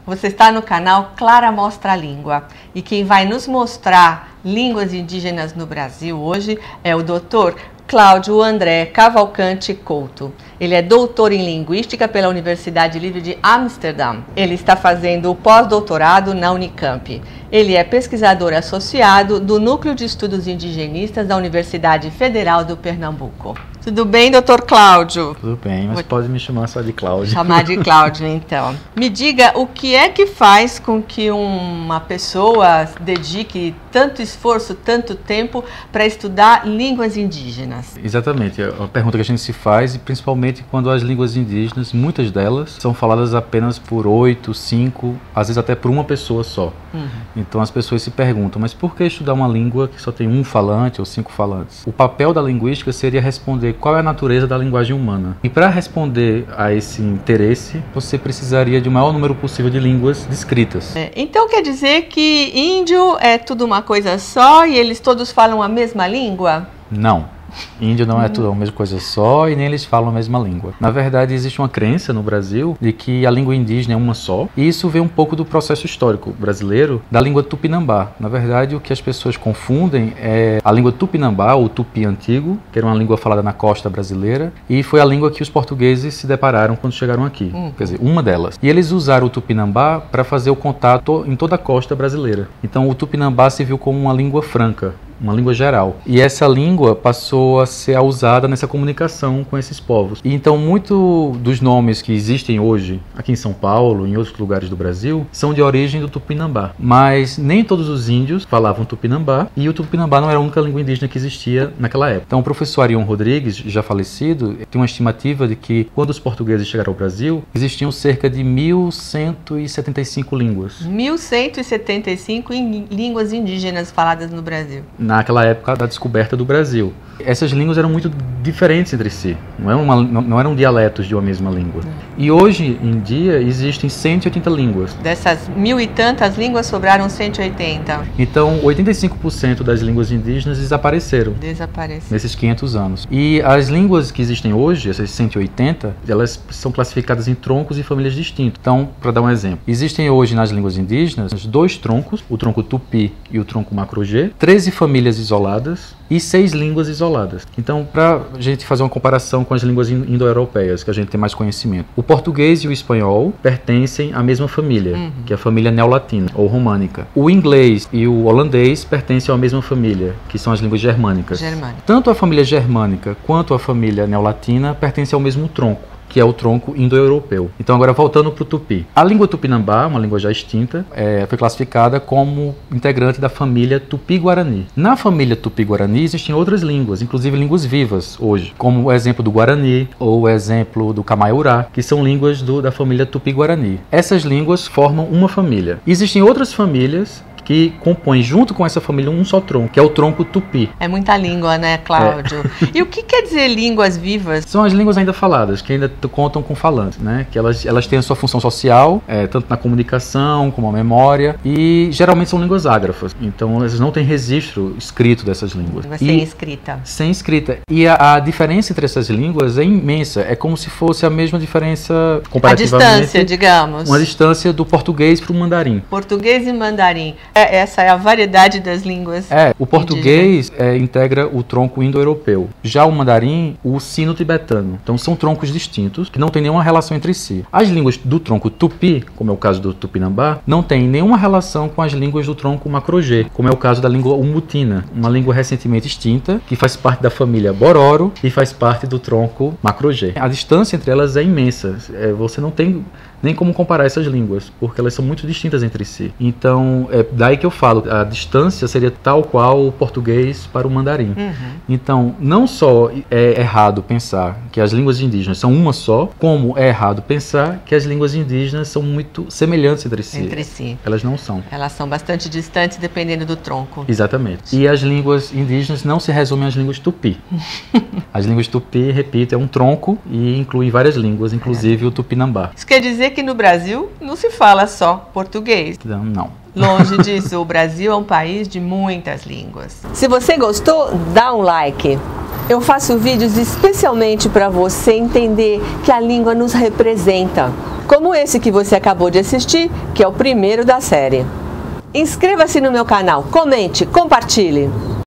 Você está no canal Clara Mostra a Língua e quem vai nos mostrar línguas indígenas no Brasil hoje é o Dr. Cláudio André Cavalcante Couto. Ele é doutor em Linguística pela Universidade Livre de Amsterdã. Ele está fazendo o pós-doutorado na Unicamp. Ele é pesquisador associado do Núcleo de Estudos Indigenistas da Universidade Federal do Pernambuco. Tudo bem, doutor Cláudio? Tudo bem, mas pode me chamar só de Cláudio. Chamar de Cláudio, então. Me diga, o que é que faz com que uma pessoa dedique tanto esforço, tanto tempo para estudar línguas indígenas? Exatamente, é uma pergunta que a gente se faz, e principalmente quando as línguas indígenas, muitas delas, são faladas apenas por 8, 5, às vezes até por uma pessoa só. Então as pessoas se perguntam, mas por que estudar uma língua que só tem um falante ou 5 falantes? O papel da linguística seria responder qual é a natureza da linguagem humana. E para responder a esse interesse, você precisaria de o maior número possível de línguas descritas. Então quer dizer que índio é tudo uma coisa só e eles todos falam a mesma língua? Não. Índio não é tudo a mesma coisa só e nem eles falam a mesma língua. Na verdade, existe uma crença no Brasil de que a língua indígena é uma só, e isso vem um pouco do processo histórico brasileiro da língua tupinambá. Na verdade, o que as pessoas confundem é a língua tupinambá, ou tupi antigo, que era uma língua falada na costa brasileira, e foi a língua que os portugueses se depararam quando chegaram aqui. Quer dizer, uma delas. E eles usaram o tupinambá para fazer o contato em toda a costa brasileira. Então, o tupinambá se viu como uma língua franca, uma língua geral. E essa língua passou a ser usada nessa comunicação com esses povos. E então, muito dos nomes que existem hoje, aqui em São Paulo, em outros lugares do Brasil, são de origem do tupinambá. Mas nem todos os índios falavam tupinambá, e o tupinambá não era a única língua indígena que existia naquela época. Então, o professor Arion Rodrigues, já falecido, tem uma estimativa de que, quando os portugueses chegaram ao Brasil, existiam cerca de 1.175 línguas. 1.175 línguas indígenas faladas no Brasil. Naquela época da descoberta do Brasil. Essas línguas eram muito diferentes entre si, não eram dialetos de uma mesma língua. E hoje em dia existem 180 línguas. Dessas 1.000 e tantas línguas sobraram 180. Então 85% das línguas indígenas desapareceram. Nesses 500 anos. E as línguas que existem hoje, essas 180, elas são classificadas em troncos e famílias distintos. Então, para dar um exemplo, existem hoje nas línguas indígenas 2 troncos, o tronco tupi e o tronco macro-G, 13 famílias isoladas e 6 línguas isoladas. Então, para a gente fazer uma comparação com as línguas indo-europeias, que a gente tem mais conhecimento, o português e o espanhol pertencem à mesma família, que é a família neolatina ou românica. O inglês e o holandês pertencem à mesma família, que são as línguas germânicas. Tanto a família germânica quanto a família neolatina pertencem ao mesmo tronco, que é o tronco indo-europeu. Então, agora voltando para o tupi. A língua tupinambá, uma língua já extinta, foi classificada como integrante da família tupi-guarani. Na família tupi-guarani existem outras línguas, inclusive línguas vivas hoje, como o exemplo do guarani ou o exemplo do camaiurá, que são línguas da família tupi-guarani. Essas línguas formam uma família. Existem outras famílias que compõe junto com essa família um só tronco, que é o tronco tupi. É muita língua, né, Cláudio? E o que quer dizer línguas vivas? São as línguas ainda faladas, que ainda contam com falantes, né? Que elas têm a sua função social, tanto na comunicação como a memória, e geralmente são línguas ágrafas. Então, elas não têm registro escrito dessas línguas. Sem escrita. Sem escrita. E a diferença entre essas línguas é imensa. É como se fosse a mesma diferença comparativamente. A distância, digamos. Uma distância do português para o mandarim. Português e mandarim. Essa é a variedade das línguas. O português integra o tronco indo-europeu. Já o mandarim, o sino-tibetano. Então são troncos distintos, que não têm nenhuma relação entre si. As línguas do tronco tupi, como é o caso do tupinambá, não têm nenhuma relação com as línguas do tronco macro-G, como é o caso da língua umutina, uma língua recentemente extinta, que faz parte da família Bororo e faz parte do tronco macro-G. A distância entre elas é imensa. Você não tem nem como comparar essas línguas, porque elas são muito distintas entre si. Então, é daí que eu falo, a distância seria tal qual o português para o mandarim. Então, não só é errado pensar que as línguas indígenas são uma só, como é errado pensar que as línguas indígenas são muito semelhantes entre si. Elas não são. Elas são bastante distantes dependendo do tronco. Exatamente. E as línguas indígenas não se resumem às línguas tupi. As línguas tupi, repito, é um tronco e inclui várias línguas, inclusive o tupinambá. Isso quer dizer que no Brasil não se fala só português? Não. Longe disso, o Brasil é um país de muitas línguas. Se você gostou, dá um like. Eu faço vídeos especialmente para você entender que a língua nos representa. como esse que você acabou de assistir, que é o primeiro da série. Inscreva-se no meu canal, comente, compartilhe!